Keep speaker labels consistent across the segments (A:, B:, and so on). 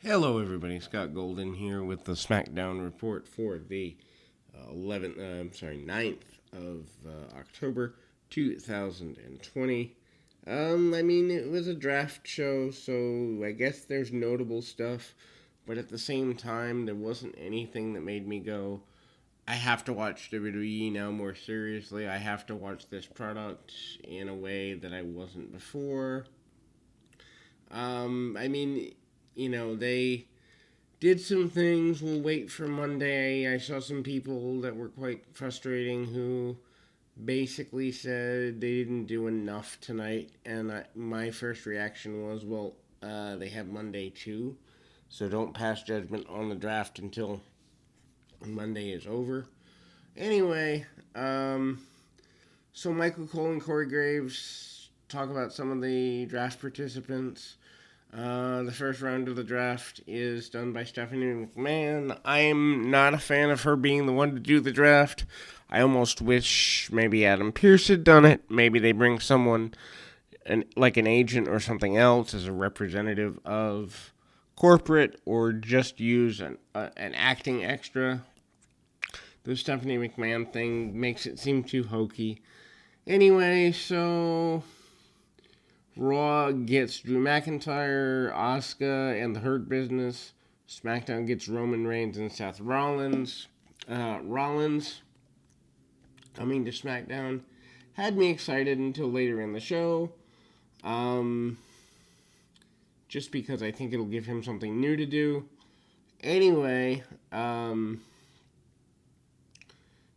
A: Hello, everybody. Scott Golden here with the SmackDown report for the 9th of October 2020. It was a draft show, so I guess there's notable stuff, but at the same time, there wasn't anything that made me go, I have to watch WWE now more seriously. I have to watch this product in a way that I wasn't before. Um, I mean, they did some things. We'll wait for Monday. I saw some people that were quite frustrating who basically said they didn't do enough tonight. And my first reaction was, well, they have Monday too. So don't pass judgment on the draft until Monday is over. Anyway, so Michael Cole and Corey Graves talk about some of the draft participants. The first round of the draft is done by Stephanie McMahon. I'm not a fan of her being the one to do the draft. I almost wish maybe Adam Pearce had done it. Maybe they bring someone like an agent or something else as a representative of corporate, or just use an acting extra. The Stephanie McMahon thing makes it seem too hokey. Anyway, so Raw gets Drew McIntyre, Asuka, and the Hurt Business. SmackDown gets Roman Reigns and Seth Rollins. Rollins coming to SmackDown had me excited until later in the show. Just because I think it'll give him something new to do. Anyway,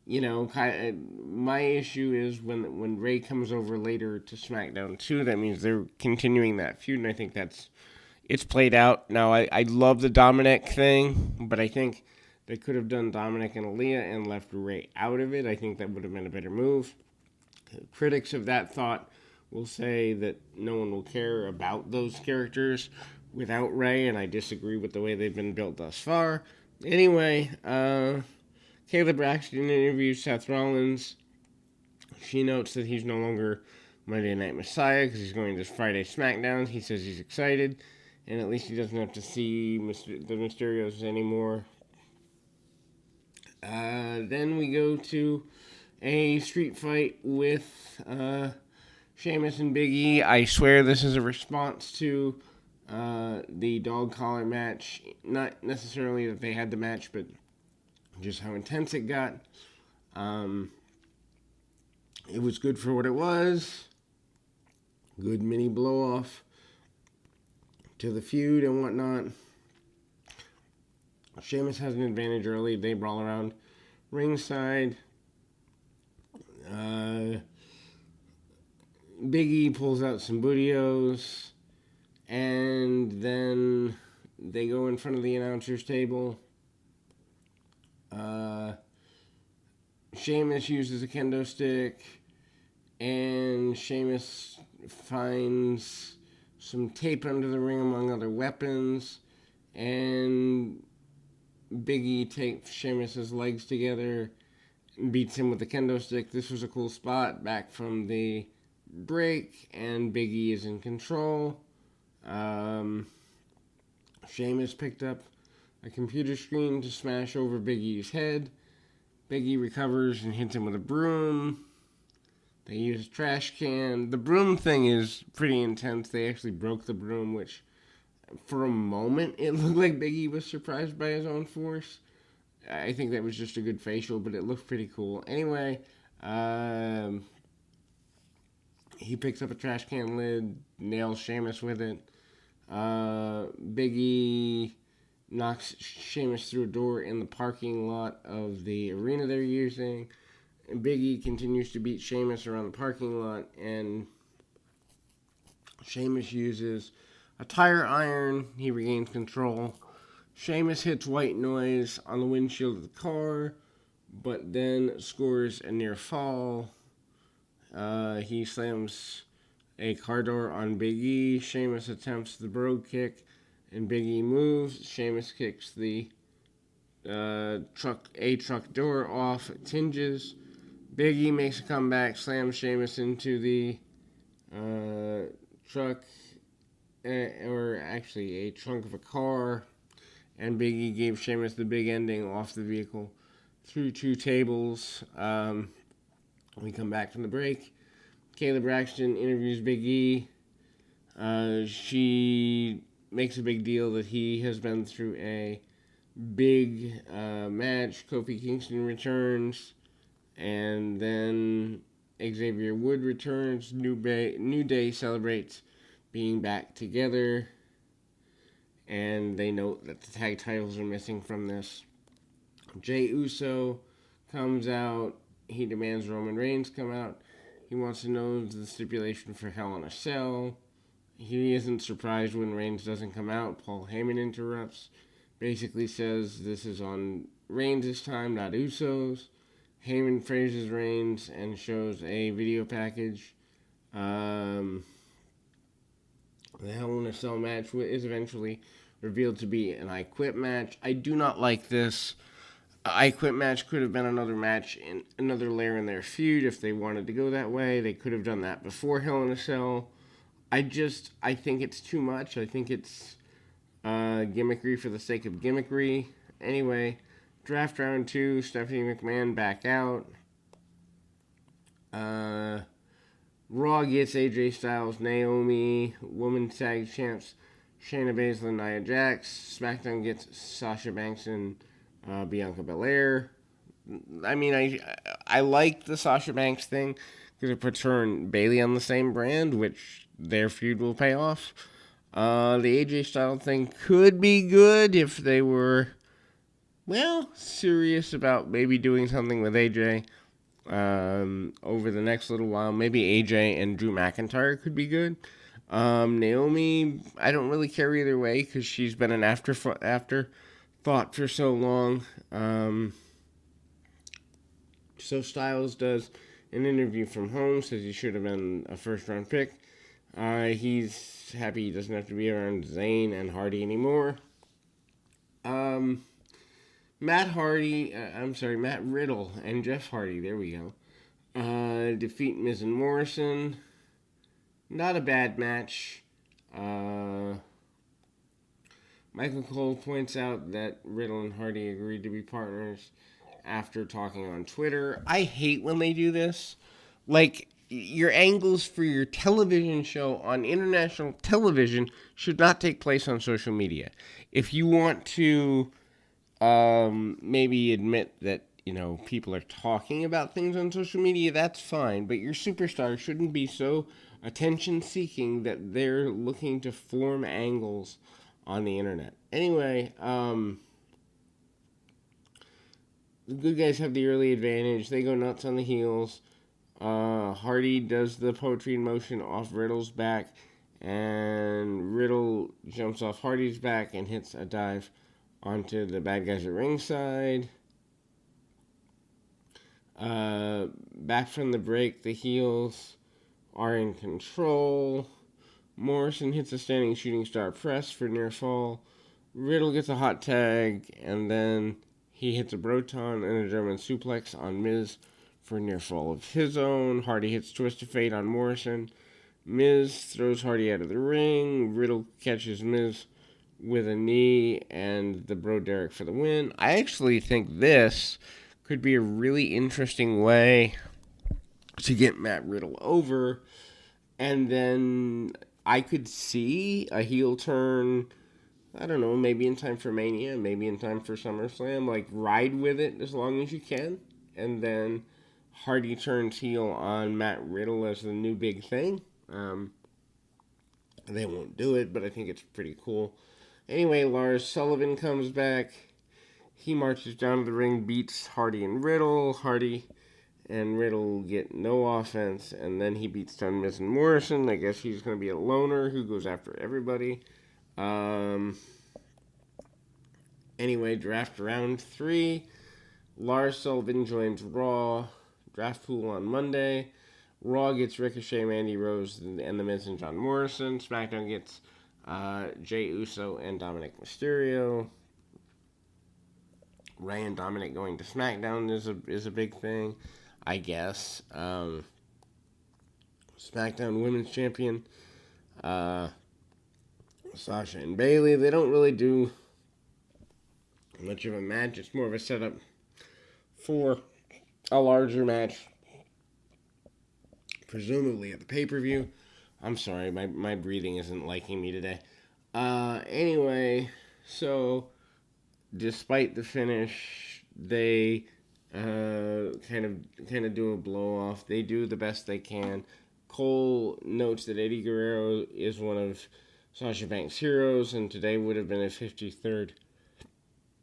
A: my issue is when Ray comes over later to SmackDown too. That means they're continuing that feud, and I think it's played out. Now, I love the Dominic thing, but I think they could have done Dominic and Aaliyah and left Ray out of it. I think that would have been a better move. Critics of that thought will say that no one will care about those characters without Ray, and I disagree with the way they've been built thus far. Anyway, Kayla Braxton interviews Seth Rollins. She notes that he's no longer Monday Night Messiah because he's going to Friday SmackDown. He says he's excited, and at least he doesn't have to see the Mysterios anymore. Then we go to a street fight with Sheamus and Big E. I swear this is a response to the dog collar match. Not necessarily that they had the match, but just how intense it got. It was good for what it was. Good mini blow off to the feud and whatnot. Sheamus has an advantage early. They brawl around ringside. Big E pulls out some bootios, and then they go in front of the announcer's table. Sheamus uses a kendo stick, and Sheamus finds some tape under the ring among other weapons, and Big E takes Sheamus's legs together and beats him with the kendo stick. This was a cool spot back from the break, and Big E is in control. Sheamus picked up a computer screen to smash over Big E's head. Big E recovers and hits him with a broom. They use a trash can. The broom thing is pretty intense. They actually broke the broom, which for a moment it looked like Big E was surprised by his own force. I think that was just a good facial, but it looked pretty cool. Anyway, he picks up a trash can lid, nails Sheamus with it. Big E knocks Sheamus through a door in the parking lot of the arena they're using. And Big E continues to beat Sheamus around the parking lot, and Sheamus uses a tire iron. He regains control. Sheamus hits White Noise on the windshield of the car, but then scores a near fall. He slams a car door on Big E. Sheamus attempts the Brogue Kick, and Big E moves. Sheamus kicks the truck door off. It tinges. Big E makes a comeback, slams Sheamus into the truck, or actually a trunk of a car, and Big E gave Sheamus the big ending off the vehicle through 2 tables. We come back from the break. Kayla Braxton interviews Big E. She makes a big deal that he has been through a big match. Kofi Kingston returns, and then Xavier Wood returns. New Day celebrates being back together, and they note that the tag titles are missing from this. Jey Uso comes out. He demands Roman Reigns come out. He wants to know the stipulation for Hell in a Cell. He isn't surprised when Reigns doesn't come out. Paul Heyman interrupts. Basically says this is on Reigns' time, not Uso's. Heyman praises Reigns and shows a video package. The Hell in a Cell match is eventually revealed to be an I Quit match. I do not like this. I Quit match could have been another match in another layer in their feud if they wanted to go that way. They could have done that before Hell in a Cell. I think it's too much. I think it's gimmickry for the sake of gimmickry. Anyway, draft round 2, Stephanie McMahon back out. Raw gets AJ Styles, Naomi, Women's Tag Champs, Shayna Baszler, Nia Jax. SmackDown gets Sasha Banks and Bianca Belair. I mean, I like the Sasha Banks thing because it puts her and Bayley on the same brand, which their feud will pay off. The AJ Styles thing could be good if they were, serious about maybe doing something with AJ over the next little while. Maybe AJ and Drew McIntyre could be good. Naomi, I don't really care either way because she's been an afterthought for so long. So Styles does an interview from home, says he should have been a first-round pick. He's happy he doesn't have to be around Zayn and Hardy anymore. Matt Riddle and Jeff Hardy, there we go, defeat Miz and Morrison. Not a bad match. Michael Cole points out that Riddle and Hardy agreed to be partners after talking on Twitter. I hate when they do this. Like, your angles for your television show on international television should not take place on social media. If you want to maybe admit that, people are talking about things on social media, that's fine. But your superstar shouldn't be so attention-seeking that they're looking to form angles on the internet. Anyway, the good guys have the early advantage. They go nuts on the heels. Hardy does the poetry in motion off Riddle's back, and Riddle jumps off Hardy's back and hits a dive onto the bad guys at ringside. Back from the break, the heels are in control. Morrison hits a standing shooting star press for near fall. Riddle gets a hot tag, and then he hits a Broton and a German suplex on Miz for near fall of his own. Hardy hits Twist of Fate on Morrison. Miz throws Hardy out of the ring. Riddle catches Miz with a knee and the Bro Derek for the win. I actually think this could be a really interesting way to get Matt Riddle over. And then I could see a heel turn, I don't know, maybe in time for Mania, maybe in time for SummerSlam. Like, ride with it as long as you can. And then Hardy turns heel on Matt Riddle as the new big thing. They won't do it, but I think it's pretty cool. Anyway, Lars Sullivan comes back. He marches down to the ring, beats Hardy and Riddle. Hardy and Riddle get no offense, and then he beats down Miz and Morrison. I guess he's going to be a loner who goes after everybody. Anyway, draft round 3. Lars Sullivan joins Raw. Draft pool on Monday. Raw gets Ricochet, Mandy Rose, and the Miz and John Morrison. SmackDown gets Jey Uso and Dominic Mysterio. Rey and Dominic going to SmackDown is a big thing, I guess. SmackDown Women's Champion Sasha and Bailey. They don't really do much of a match. It's more of a setup for a larger match, presumably at the pay-per-view. I'm sorry, my breathing isn't liking me today. Anyway, so despite the finish, they kind of do a blow off. They do the best they can. Cole notes that Eddie Guerrero is one of Sasha Banks' heroes, and today would have been his 53rd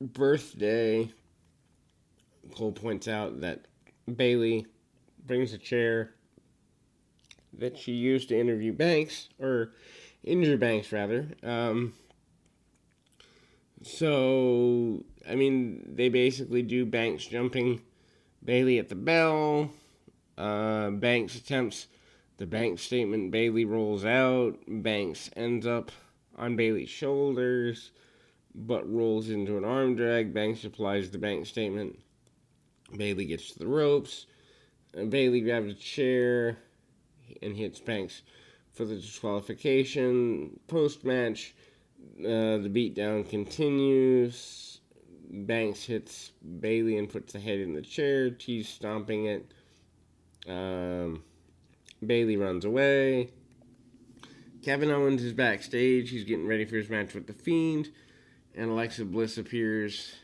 A: birthday. Cole points out that Bailey brings a chair that she used to injure Banks rather. So, I mean, they basically do Banks jumping Bailey at the bell. Banks attempts the Banks statement. Bailey rolls out. Banks ends up on Bailey's shoulders, but rolls into an arm drag. Banks applies the Banks statement. Bailey gets to the ropes. Bailey grabs a chair and hits Banks for the disqualification. Post-match, the beatdown continues. Banks hits Bailey and puts the head in the chair. She's stomping it. Bailey runs away. Kevin Owens is backstage. He's getting ready for his match with The Fiend. And Alexa Bliss appears.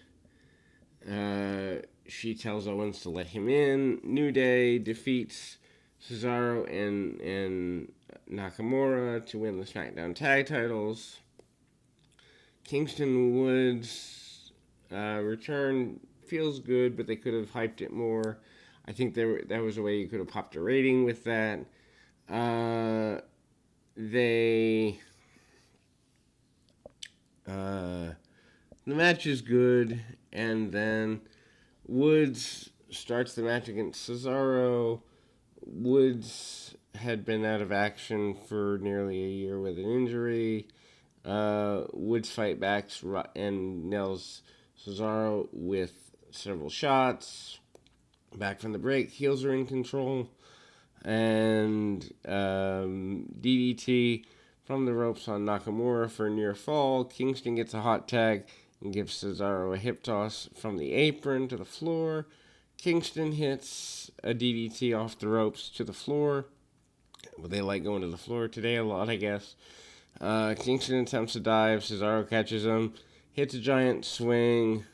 A: She tells Owens to let him in. New Day defeats Cesaro and Nakamura to win the SmackDown tag titles. Kingston Woods return feels good, but they could have hyped it more. I think that was a way you could have popped a rating with that. The match is good, and then Woods starts the match against Cesaro. Woods had been out of action for nearly a year with an injury. Woods fight back and nails Cesaro with several shots. Back from the break, heels are in control. And DDT from the ropes on Nakamura for a near fall. Kingston gets a hot tag and gives Cesaro a hip toss from the apron to the floor. Kingston hits a DDT off the ropes to the floor. Well, they like going to the floor today a lot, I guess. Kingston attempts to dive. Cesaro catches him. Hits a giant swing.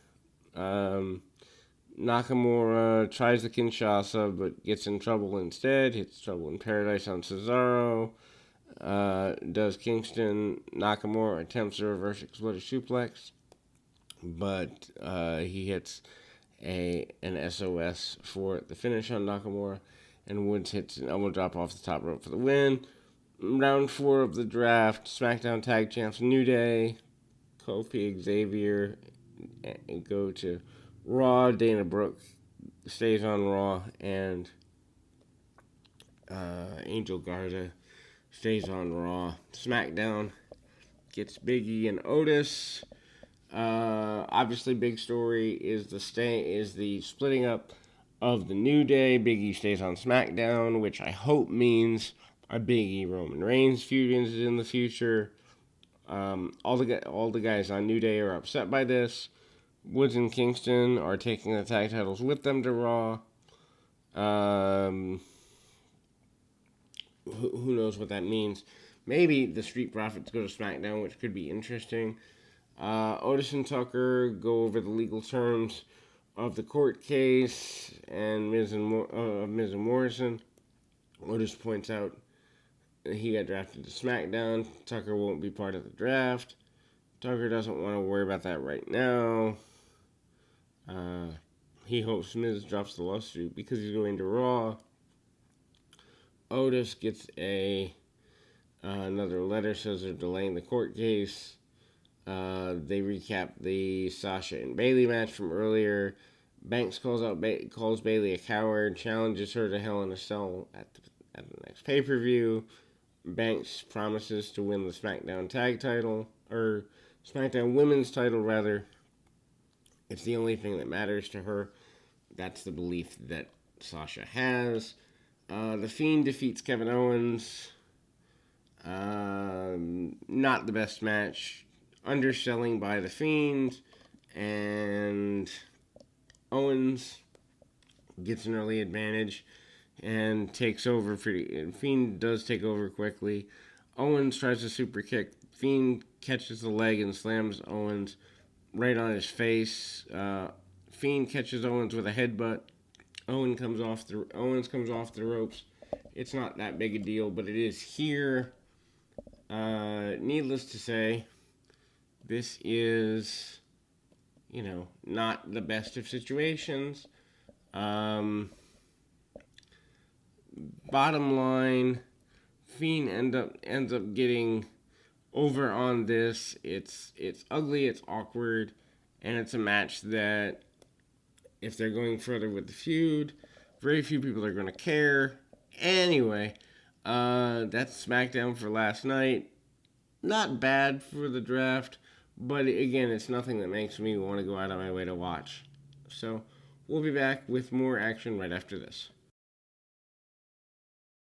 A: Nakamura tries the Kinshasa, but gets in trouble instead. Hits Trouble in Paradise on Cesaro. Does Kingston. Nakamura attempts a reverse exploded suplex, but he hits an SOS for the finish on Nakamura, and Woods hits an elbow drop off the top rope for the win. Round 4 of the draft, SmackDown Tag Champs New Day, Kofi, Xavier, and go to Raw. Dana Brooke stays on Raw, and Angel Garza stays on Raw. SmackDown gets Big E and Otis. Obviously, big story is the splitting up of the New Day. Big E stays on SmackDown, which I hope means a Big E Roman Reigns feud is in the future. All the guys on New Day are upset by this. Woods and Kingston are taking the tag titles with them to Raw. Who knows what that means? Maybe the Street Profits go to SmackDown, which could be interesting. Otis and Tucker go over the legal terms of the court case and Miz and Morrison. Otis points out that he got drafted to SmackDown. Tucker won't be part of the draft. Tucker doesn't want to worry about that right now. He hopes Miz drops the lawsuit because he's going to Raw. Otis gets another letter, says they're delaying the court case. They recap the Sasha and Bailey match from earlier. Banks calls Bailey a coward, challenges her to Hell in a Cell at the next pay-per-view. Banks promises to win the SmackDown tag title, or SmackDown women's title, rather. It's the only thing that matters to her. That's the belief that Sasha has. The Fiend defeats Kevin Owens. Not the best match. Underselling by the Fiend, and Owens gets an early advantage and takes over. Fiend does take over quickly. Owens tries a super kick. Fiend catches the leg and slams Owens right on his face. Fiend catches Owens with a headbutt. Owens comes off the ropes. It's not that big a deal, but it is here. Needless to say, this is, not the best of situations. Bottom line, Fiend ends up getting over on this. It's ugly, it's awkward, and it's a match that, if they're going further with the feud, very few people are going to care. Anyway, that's SmackDown for last night. Not bad for the draft, but again, it's nothing that makes me want to go out of my way to watch. So, we'll be back with more action right after this.